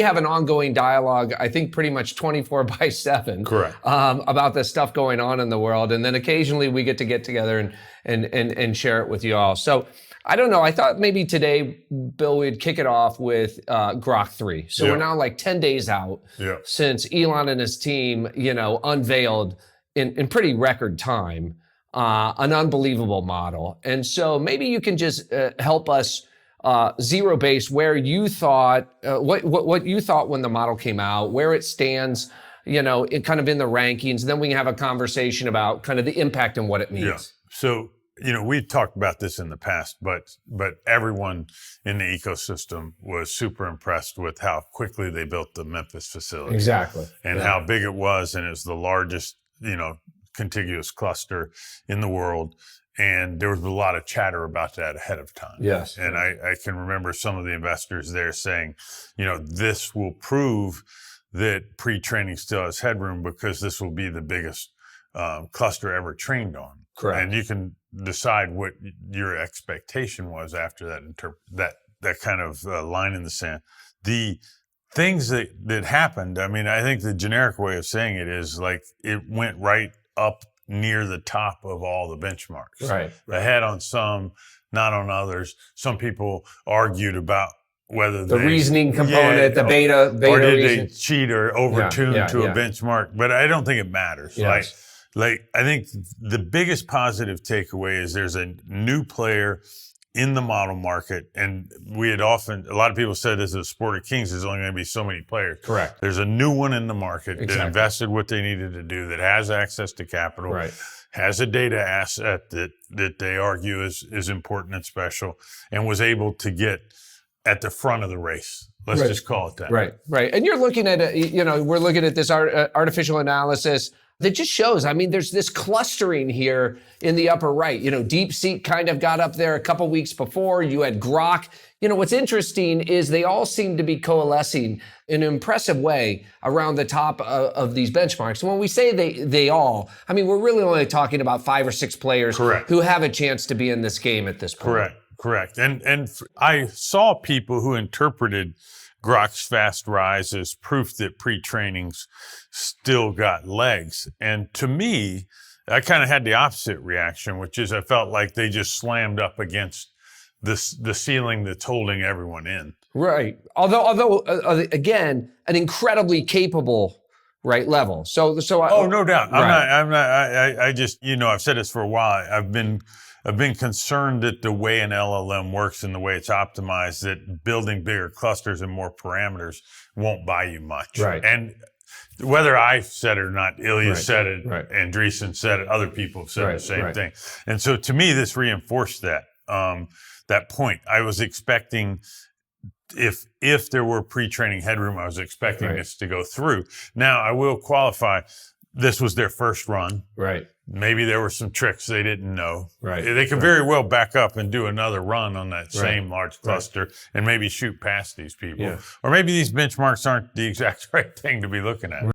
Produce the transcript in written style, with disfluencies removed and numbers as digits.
have an ongoing dialogue, I think pretty much 24/7. Correct. About the stuff going on in the world. And then occasionally we get together and share it with you all. So I don't know. I thought maybe today, Bill, we'd kick it off with Grok 3. So we're now like 10 days out since Elon and his team, unveiled in pretty record time an unbelievable model. And so maybe you can just help us zero base where you thought, what you thought when the model came out, where it stands, kind of in the rankings. Then we can have a conversation about kind of the impact and what it means. Yeah. So, we've talked about this in the past, but everyone in the ecosystem was super impressed with how quickly they built the Memphis facility. Exactly. And how big it was. And it was the largest, contiguous cluster in the world. And there was a lot of chatter about that ahead of time. Yes. And I can remember some of the investors there saying, this will prove that pre-training still has headroom because this will be the biggest cluster ever trained on. Correct. And you can decide what your expectation was after that kind of line in the sand. The things that happened, I think the generic way of saying it is like it went right up near the top of all the benchmarks. Right. Ahead on some, not on others. Some people argued about whether the reasoning component, the beta or did reason. they cheat or overtune to a benchmark. But I don't think it matters. Yes. Like I think the biggest positive takeaway is there's a new player in the model market. And a lot of people said this is a sport of kings, there's only going to be so many players. Correct. There's a new one in the market that invested what they needed to do, that has access to capital, has a data asset that they argue is important and special, and was able to get at the front of the race. Let's just call it that. Right. And you're looking at, we're looking at this artificial analysis that just shows, there's this clustering here in the upper right. DeepSeek kind of got up there a couple weeks before. You had Grok. What's interesting is they all seem to be coalescing in an impressive way around the top of these benchmarks. And when we say they all, we're really only talking about 5 or 6 players who have a chance to be in this game at this point. Correct. And I saw people who interpreted Grok's fast rise as proof that pre-trainings still got legs. And to me, I kind of had the opposite reaction, which is I felt like they just slammed up against the ceiling that's holding everyone in. Right. Although again, an incredibly capable level. So no doubt. I'm not. I just I've said this for a while. I've been concerned that the way an LLM works and the way it's optimized, that building bigger clusters and more parameters won't buy you much. Right. And whether I said it or not, Ilya said it, Andreessen said it, other people have said the same thing. And so to me, this reinforced that point. I was expecting, if there were pre-training headroom, I was expecting this to go through. Now, I will qualify, this was their first run. Right. Maybe there were some tricks they didn't know. Right. They could very well back up and do another run on that same large cluster and maybe shoot past these people. Yeah. Or maybe these benchmarks aren't the exact right thing to be looking at.